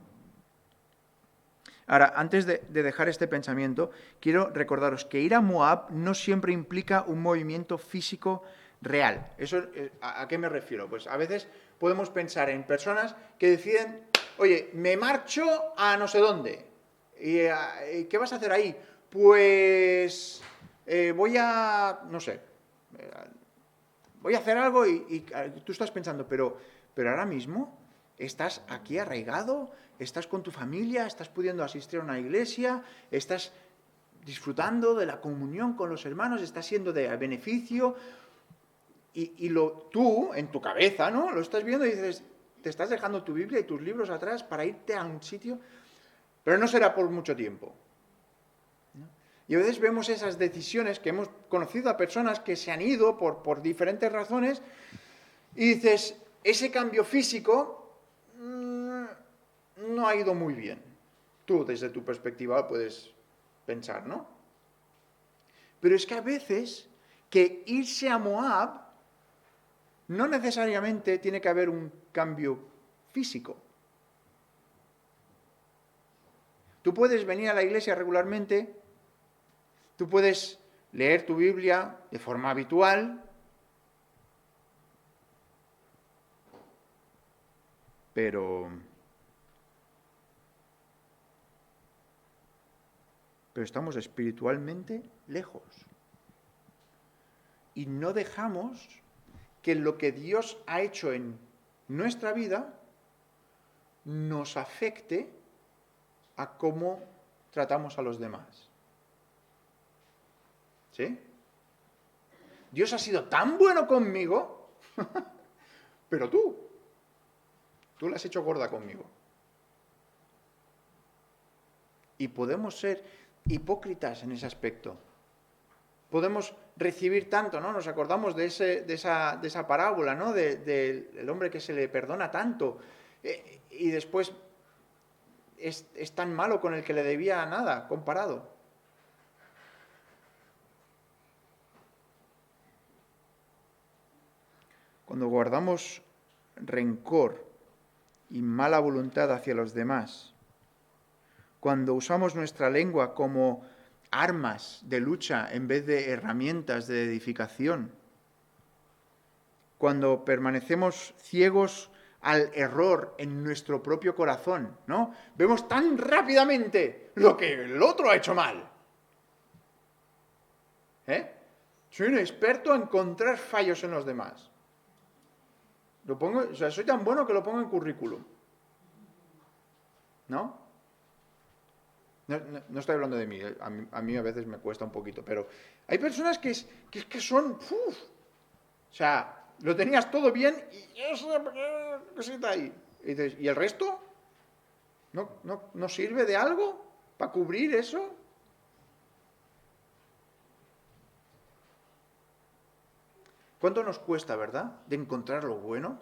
Ahora, antes de dejar este pensamiento, quiero recordaros que ir a Moab no siempre implica un movimiento físico real. ¿Eso a qué me refiero? Pues a veces podemos pensar en personas que deciden, oye, me marcho a no sé dónde. ¿Y qué vas a hacer ahí? Pues voy a, no sé, voy a hacer algo y tú estás pensando, pero ahora mismo estás aquí arraigado, estás con tu familia, estás pudiendo asistir a una iglesia, estás disfrutando de la comunión con los hermanos, estás siendo de beneficio y tú, en tu cabeza, ¿no? Lo estás viendo y dices, te estás dejando tu Biblia y tus libros atrás para irte a un sitio, pero no será por mucho tiempo. Y a veces vemos esas decisiones que hemos conocido a personas que se han ido por diferentes razones y dices, ese cambio físico no ha ido muy bien. Tú, desde tu perspectiva, puedes pensar, ¿no? Pero es que a veces que irse a Moab no necesariamente tiene que haber un cambio físico. Tú puedes venir a la iglesia regularmente, tú puedes leer tu Biblia de forma habitual, pero estamos espiritualmente lejos. Y no dejamos que lo que Dios ha hecho en nuestra vida nos afecte a cómo tratamos a los demás. ¿Sí? Dios ha sido tan bueno conmigo, pero tú la has hecho gorda conmigo. Y podemos ser hipócritas en ese aspecto. Podemos recibir tanto, ¿no? Nos acordamos de esa parábola, ¿no? Del hombre que se le perdona tanto y después es tan malo con el que le debía nada comparado. Cuando guardamos rencor y mala voluntad hacia los demás, cuando usamos nuestra lengua como armas de lucha en vez de herramientas de edificación, cuando permanecemos ciegos al error en nuestro propio corazón, ¿no? Vemos tan rápidamente lo que el otro ha hecho mal. Soy un experto en encontrar fallos en los demás. Soy tan bueno que lo pongo en currículum. ¿No? No estoy hablando de mí, a mí a veces me cuesta un poquito, pero hay personas que son... o sea, lo tenías todo bien y esa cosita ahí. Y dices, ¿y el resto? ¿No sirve de algo para cubrir eso? ¿Cuánto nos cuesta, verdad, de encontrar lo bueno?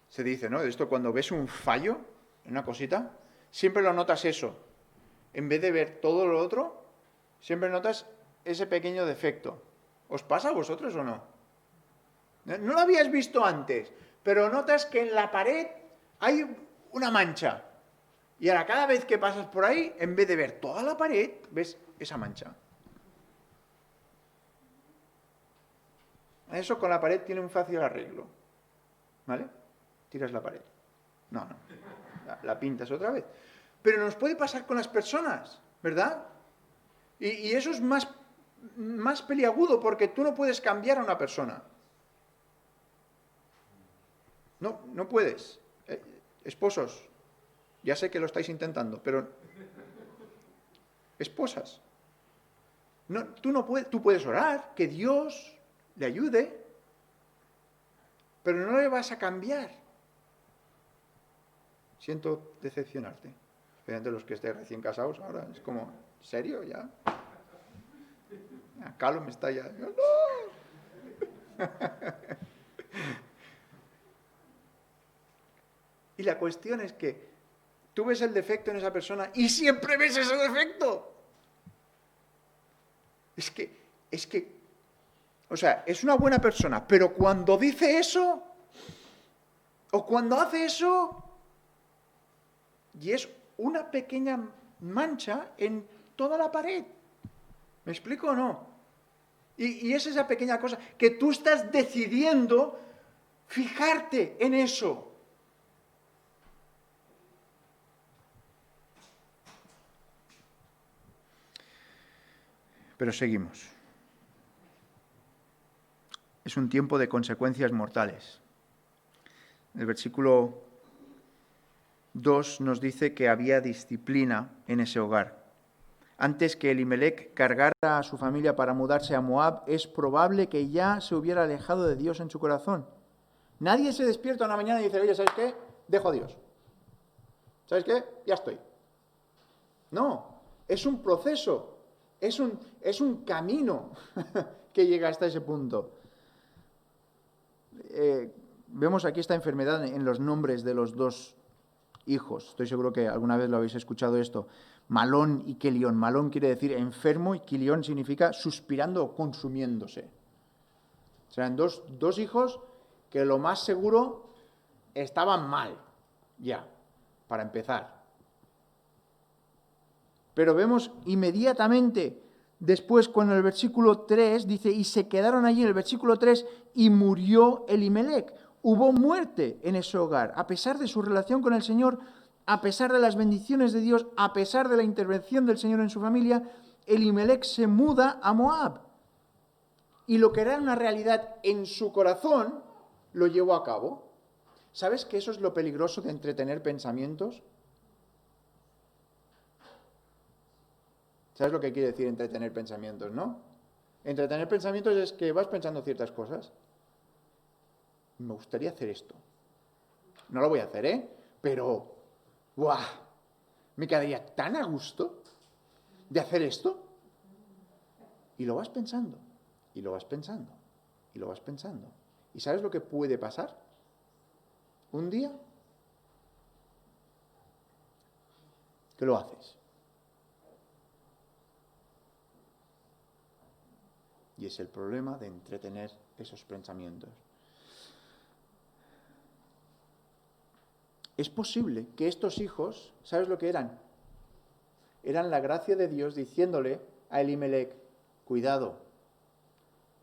Se dice, ¿no? Esto cuando ves un fallo en una cosita, siempre lo notas eso. En vez de ver todo lo otro, siempre notas ese pequeño defecto. ¿Os pasa a vosotros o no? No lo habías visto antes, pero notas que en la pared hay una mancha. Y ahora cada vez que pasas por ahí, en vez de ver toda la pared, ves esa mancha. Eso con la pared tiene un fácil arreglo. ¿Vale? Tiras la pared. No. La pintas otra vez. Pero nos puede pasar con las personas, ¿verdad? Y eso es más peliagudo porque tú no puedes cambiar a una persona. No puedes. Esposos, ya sé que lo estáis intentando, pero esposas. Tú puedes orar, que Dios le ayude, pero no le vas a cambiar. Siento decepcionarte. Especialmente los que estéis recién casados ahora. Es como, ¿serio ya? Carlos me está ya... ¡No! Y la cuestión es que tú ves el defecto en esa persona y siempre ves ese defecto. Es que, o sea, es una buena persona, pero cuando dice eso, o cuando hace eso, y es una pequeña mancha en toda la pared. ¿Me explico o no? Y es esa pequeña cosa que tú estás decidiendo fijarte en eso. Pero seguimos. Es un tiempo de consecuencias mortales. El versículo 2 nos dice que había disciplina en ese hogar. Antes que Elimelec cargara a su familia para mudarse a Moab, es probable que ya se hubiera alejado de Dios en su corazón. Nadie se despierta una mañana y dice, oye, ¿sabes qué? Dejo a Dios. ¿Sabes qué? Ya estoy. No, es un proceso, es un camino que llega hasta ese punto. Vemos aquí esta enfermedad en los nombres de los dos hijos. Estoy seguro que alguna vez lo habéis escuchado esto. Malón y Kelión. Malón quiere decir enfermo y Kelión significa suspirando o consumiéndose. O sea, dos hijos que lo más seguro estaban mal. Ya, para empezar. Pero vemos inmediatamente después cuando el versículo 3 dice, y se quedaron allí en el versículo 3 y murió Elimelec. Hubo muerte en ese hogar, a pesar de su relación con el Señor, a pesar de las bendiciones de Dios, a pesar de la intervención del Señor en su familia, Elimelec se muda a Moab. Y lo que era una realidad en su corazón, lo llevó a cabo. ¿Sabes que eso es lo peligroso de entretener pensamientos? ¿Sabes lo que quiere decir entretener pensamientos, no? Entretener pensamientos es que vas pensando ciertas cosas. Me gustaría hacer esto. No lo voy a hacer, ¿eh? Pero, ¡guau! Me quedaría tan a gusto de hacer esto. Y lo vas pensando, y lo vas pensando, y lo vas pensando. ¿Y sabes lo que puede pasar? Un día que lo haces. Y es el problema de entretener esos pensamientos. Es posible que estos hijos, ¿sabes lo que eran? Eran la gracia de Dios diciéndole a Elimelec, cuidado,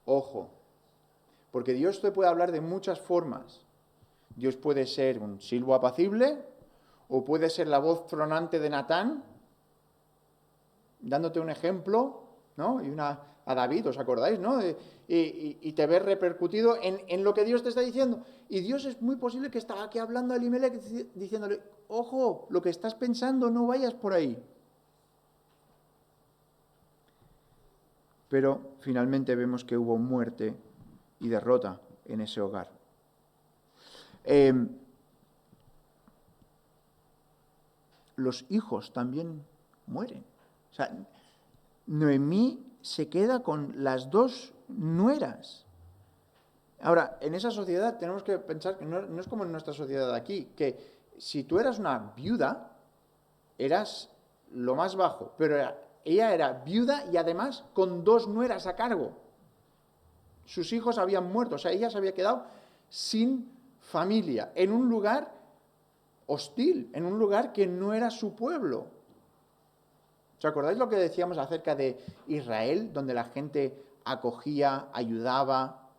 ojo, porque Dios te puede hablar de muchas formas. Dios puede ser un silbo apacible, o puede ser la voz tronante de Natán, dándote un ejemplo, ¿no? A David, ¿os acordáis, no? Y te ves repercutido en lo que Dios te está diciendo. Y Dios es muy posible que estaba aquí hablando a Elimelec, diciéndole, ojo, lo que estás pensando, no vayas por ahí. Pero finalmente vemos que hubo muerte y derrota en ese hogar. Los hijos también mueren. O sea, Noemí se queda con las dos nueras. Ahora, en esa sociedad tenemos que pensar que no es como en nuestra sociedad aquí, que si tú eras una viuda, eras lo más bajo, pero ella era viuda y además con dos nueras a cargo. Sus hijos habían muerto, o sea, ella se había quedado sin familia, en un lugar hostil, en un lugar que no era su pueblo. ¿Os acordáis lo que decíamos acerca de Israel, donde la gente acogía, ayudaba?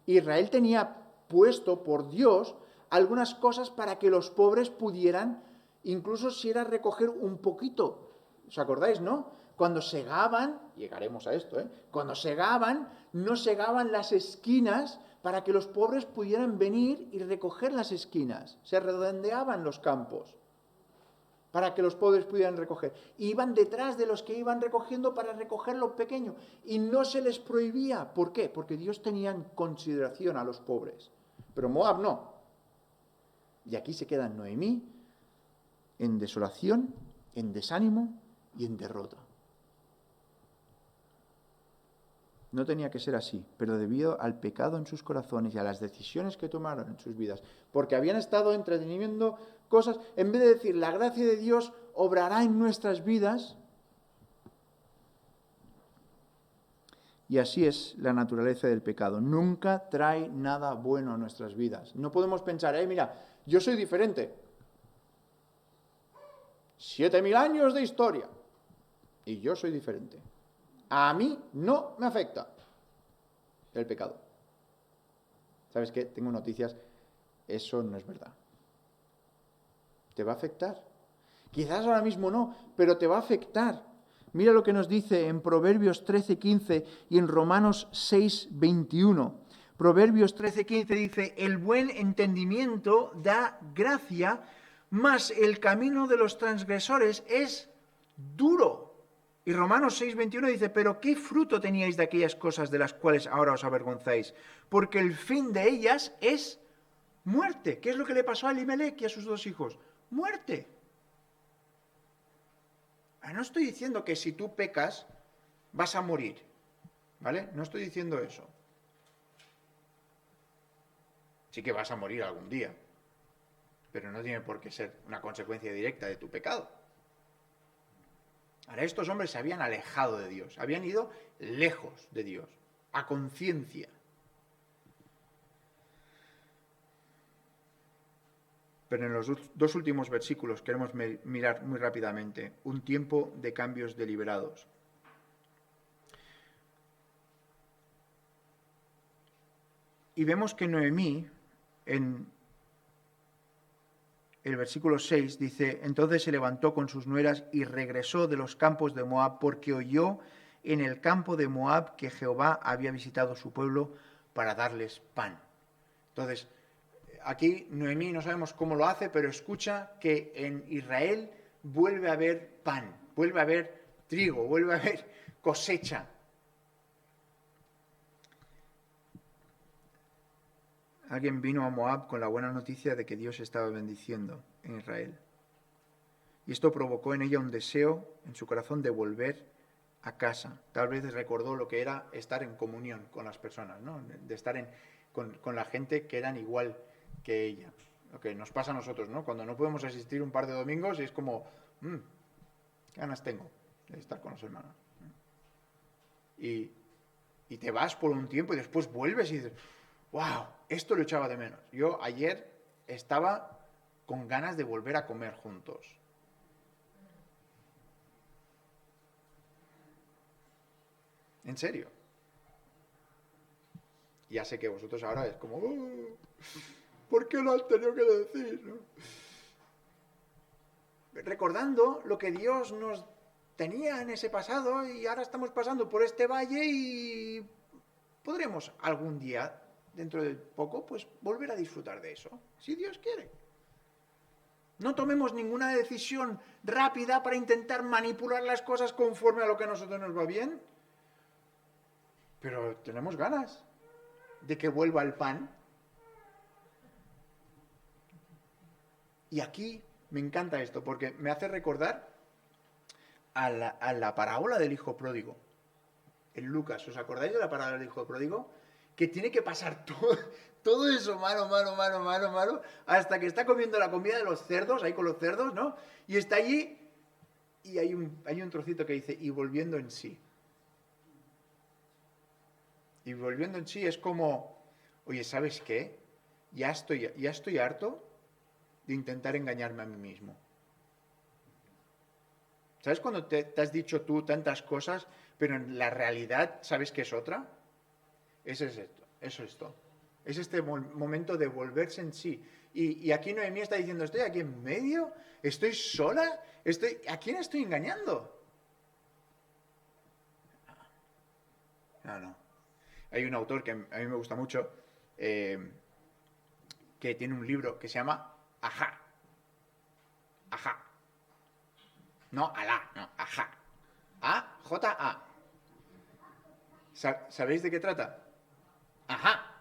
Israel tenía puesto por Dios algunas cosas para que los pobres pudieran, incluso si era recoger un poquito. ¿Os acordáis, no? Cuando segaban, llegaremos a esto, cuando segaban, no segaban las esquinas para que los pobres pudieran venir y recoger las esquinas. Se redondeaban los campos para que los pobres pudieran recoger. Iban detrás de los que iban recogiendo para recoger lo pequeño. Y no se les prohibía. ¿Por qué? Porque Dios tenía en consideración a los pobres. Pero Moab no. Y aquí se queda Noemí en desolación, en desánimo y en derrota. No tenía que ser así, pero debido al pecado en sus corazones y a las decisiones que tomaron en sus vidas, porque habían estado entreteniendo cosas, en vez de decir, la gracia de Dios obrará en nuestras vidas, y así es la naturaleza del pecado. Nunca trae nada bueno a nuestras vidas. No podemos pensar, mira, yo soy diferente. 7.000 años de historia. Y yo soy diferente. A mí no me afecta el pecado. ¿Sabes qué? Tengo noticias. Eso no es verdad. Te va a afectar. Quizás ahora mismo no, pero te va a afectar. Mira lo que nos dice en Proverbios 13:15 y en Romanos 6:21. Proverbios 13:15 dice, el buen entendimiento da gracia, mas el camino de los transgresores es duro. Y Romanos 6:21 dice, pero ¿qué fruto teníais de aquellas cosas de las cuales ahora os avergonzáis? Porque el fin de ellas es muerte. ¿Qué es lo que le pasó a Elimelec y a sus dos hijos? Muerte. No estoy diciendo que si tú pecas vas a morir, ¿vale? No estoy diciendo eso. Sí que vas a morir algún día, pero no tiene por qué ser una consecuencia directa de tu pecado. Ahora, estos hombres se habían alejado de Dios, habían ido lejos de Dios, a conciencia. Pero en los dos últimos versículos queremos mirar muy rápidamente. Un tiempo de cambios deliberados. Y vemos que Noemí, en el versículo 6, dice: entonces se levantó con sus nueras y regresó de los campos de Moab, porque oyó en el campo de Moab que Jehová había visitado su pueblo para darles pan. Entonces, aquí Noemí no sabemos cómo lo hace, pero escucha que en Israel vuelve a haber pan, vuelve a haber trigo, vuelve a haber cosecha. Alguien vino a Moab con la buena noticia de que Dios estaba bendiciendo en Israel. Y esto provocó en ella un deseo en su corazón de volver a casa. Tal vez recordó lo que era estar en comunión con las personas, ¿no? De estar con la gente que eran igual que ella. Lo que nos pasa a nosotros, ¿no? Cuando no podemos asistir un par de domingos y es como, ¿qué ganas tengo de estar con los hermanos? Y te vas por un tiempo y después vuelves y dices, ¡wow! Esto lo echaba de menos. Yo ayer estaba con ganas de volver a comer juntos. En serio. Ya sé que vosotros ahora es como, ¿por qué lo has tenido que decir? ¿No? Recordando lo que Dios nos tenía en ese pasado y ahora estamos pasando por este valle y podremos algún día, dentro de poco, pues volver a disfrutar de eso, si Dios quiere. No tomemos ninguna decisión rápida para intentar manipular las cosas conforme a lo que a nosotros nos va bien. Pero tenemos ganas de que vuelva el pan. Y aquí me encanta esto, porque me hace recordar a la parábola del hijo pródigo. En Lucas, ¿os acordáis de la parábola del hijo pródigo? Que tiene que pasar todo eso malo, hasta que está comiendo la comida de los cerdos, ahí con los cerdos, ¿no? Y está allí y hay un trocito que dice, y volviendo en sí. Y volviendo en sí es como, oye, ¿sabes qué? Ya estoy harto de intentar engañarme a mí mismo. ¿Sabes cuando te has dicho tú tantas cosas, pero en la realidad sabes que es otra? Eso es esto. Es este momento de volverse en sí. Y aquí Noemí está diciendo, estoy aquí en medio, estoy sola, ¿a quién estoy engañando? No. Hay un autor que a mí me gusta mucho, que tiene un libro que se llama Ajá. No, Alá, no, Ajá. A-J-A. ¿Sabéis de qué trata? Ajá.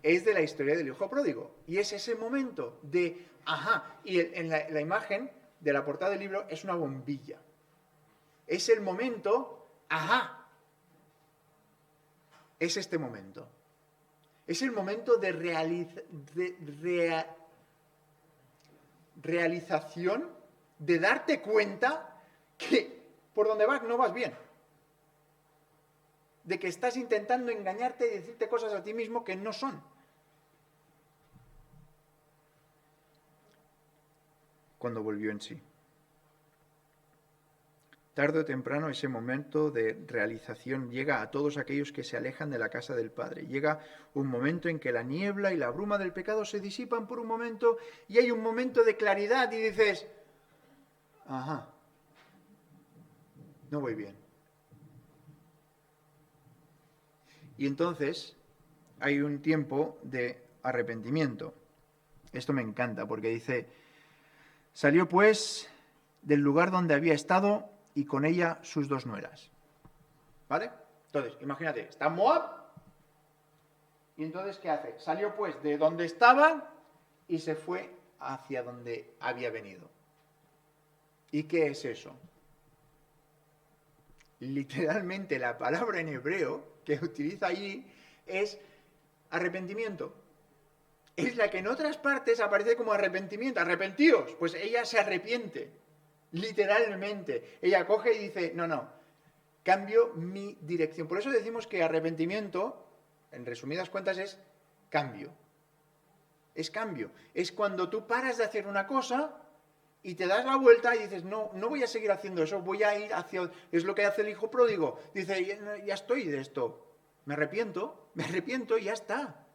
Es de la historia del hijo pródigo. Y es ese momento de ajá. Y en la imagen de la portada del libro es una bombilla. Es el momento ajá. Es este momento. Es el momento de realización, de darte cuenta que por donde vas no vas bien. De que estás intentando engañarte y decirte cosas a ti mismo que no son. Cuando volvió en sí. Tarde o temprano ese momento de realización llega a todos aquellos que se alejan de la casa del Padre. Llega un momento en que la niebla y la bruma del pecado se disipan por un momento y hay un momento de claridad y dices, ajá, no voy bien. Y entonces hay un tiempo de arrepentimiento. Esto me encanta porque dice, salió pues del lugar donde había estado y con ella sus dos nueras. ¿Vale? Entonces, imagínate, está Moab y entonces, ¿qué hace? Salió pues de donde estaba y se fue hacia donde había venido. ¿Y qué es eso? Literalmente la palabra en hebreo que utiliza allí es arrepentimiento. Es la que en otras partes aparece como arrepentimiento. Arrepentíos. Pues ella se arrepiente. Literalmente. Ella coge y dice, no, cambio mi dirección. Por eso decimos que arrepentimiento, en resumidas cuentas, es cambio. Es cambio. Es cuando tú paras de hacer una cosa y te das la vuelta y dices, no, no voy a seguir haciendo eso, voy a ir hacia... Es lo que hace el hijo pródigo. Dice, ya estoy de esto. Me arrepiento y ya está.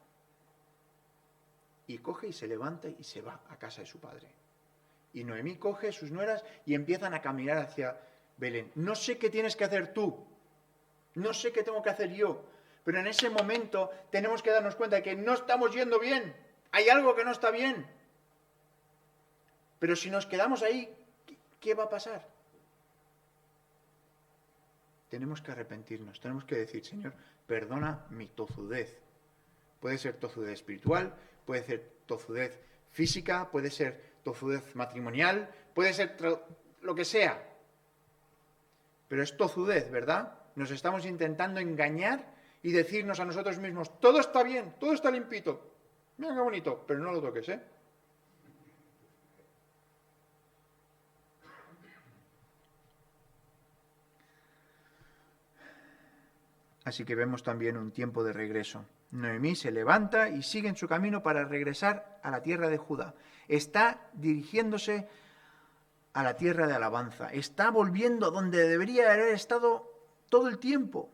Y coge y se levanta y se va a casa de su padre. Y Noemí coge sus nueras y empiezan a caminar hacia Belén. No sé qué tienes que hacer tú, no sé qué tengo que hacer yo, pero en ese momento tenemos que darnos cuenta de que no estamos yendo bien, hay algo que no está bien. Pero si nos quedamos ahí, ¿qué va a pasar? Tenemos que arrepentirnos, tenemos que decir, Señor, perdona mi tozudez. Puede ser tozudez espiritual, puede ser tozudez física, puede ser tozudez matrimonial, puede ser lo que sea. Pero es tozudez, ¿verdad? Nos estamos intentando engañar y decirnos a nosotros mismos, todo está bien, todo está limpito. Mira qué bonito, pero no lo toques, ¿eh? Así que vemos también un tiempo de regreso. Noemí se levanta y sigue en su camino para regresar a la tierra de Judá. Está dirigiéndose a la tierra de alabanza. Está volviendo donde debería haber estado todo el tiempo.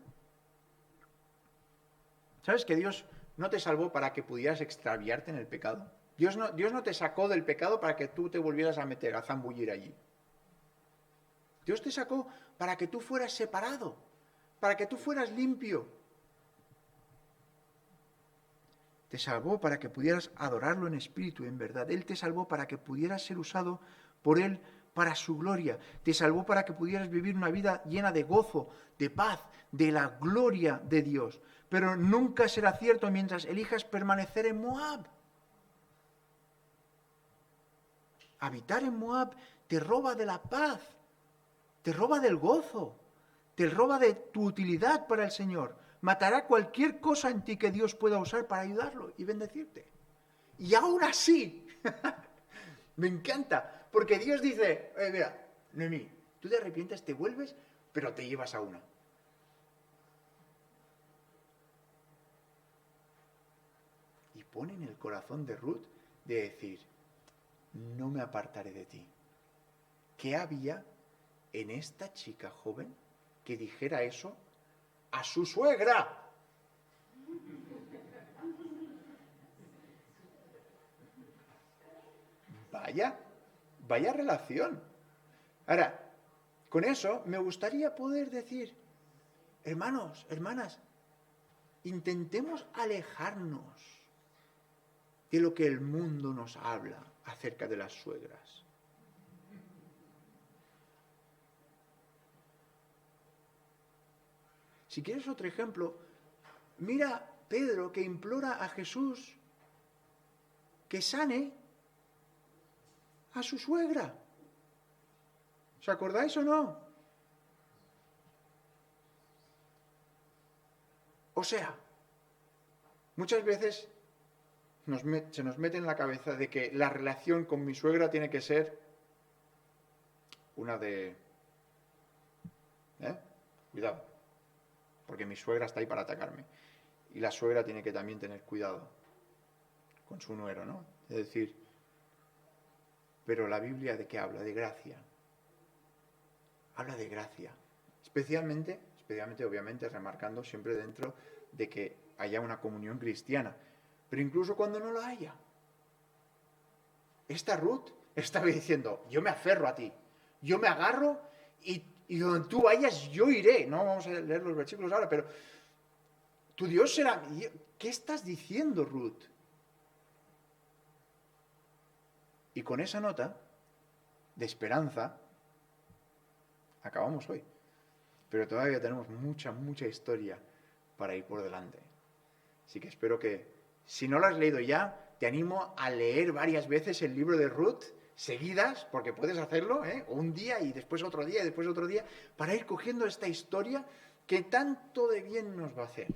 ¿Sabes que Dios no te salvó para que pudieras extraviarte en el pecado? Dios no te sacó del pecado para que tú te volvieras a meter, a zambullir allí. Dios te sacó para que tú fueras separado, para que tú fueras limpio. Te salvó para que pudieras adorarlo en espíritu y en verdad. Él te salvó para que pudieras ser usado por Él para su gloria. Te salvó para que pudieras vivir una vida llena de gozo, de paz, de la gloria de Dios. Pero nunca será cierto mientras elijas permanecer en Moab. Habitar en Moab te roba de la paz, te roba del gozo, te roba de tu utilidad para el Señor. Matará cualquier cosa en ti que Dios pueda usar para ayudarlo y bendecirte. Y aún así, me encanta, porque Dios dice, mira, Noemí, tú te arrepientes, te vuelves, pero te llevas a una. Y pone en el corazón de Ruth de decir, no me apartaré de ti. ¿Qué había en esta chica joven que dijera eso a su suegra? Vaya relación. Ahora, con eso me gustaría poder decir, hermanos, hermanas, intentemos alejarnos de lo que el mundo nos habla acerca de las suegras. Si quieres otro ejemplo, mira Pedro que implora a Jesús que sane a su suegra. ¿Os acordáis o no? O sea, muchas veces se nos mete en la cabeza de que la relación con mi suegra tiene que ser una de... Cuidado, porque mi suegra está ahí para atacarme. Y la suegra tiene que también tener cuidado con su nuero, ¿no? Es decir, pero la Biblia ¿de qué habla? De gracia. Habla de gracia. Especialmente obviamente remarcando siempre dentro de que haya una comunión cristiana. Pero incluso cuando no la haya. Esta Ruth estaba diciendo, yo me aferro a ti, yo me agarro y donde tú vayas yo iré. No vamos a leer los versículos ahora, pero tu Dios será... ¿Qué estás diciendo, Ruth? Y con esa nota de esperanza acabamos hoy. Pero todavía tenemos mucha historia para ir por delante. Así que espero que, si no lo has leído ya, te animo a leer varias veces el libro de Ruth, seguidas, porque puedes hacerlo, un día y después otro día y después otro día, para ir cogiendo esta historia que tanto de bien nos va a hacer.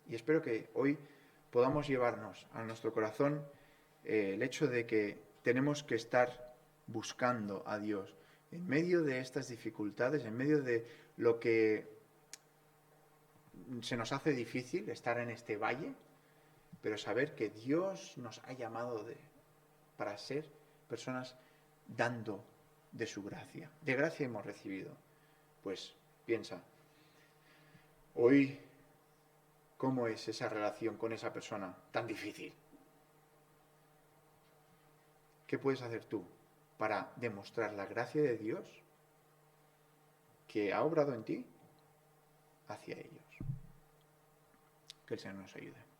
Y espero que hoy podamos llevarnos a nuestro corazón el hecho de que tenemos que estar buscando a Dios en medio de estas dificultades, en medio de lo que se nos hace difícil estar en este valle, pero saber que Dios nos ha llamado para ser personas dando de su gracia. De gracia hemos recibido. Pues piensa, hoy, ¿cómo es esa relación con esa persona tan difícil? ¿Qué puedes hacer tú para demostrar la gracia de Dios que ha obrado en ti hacia ellos? Que el Señor nos ayude.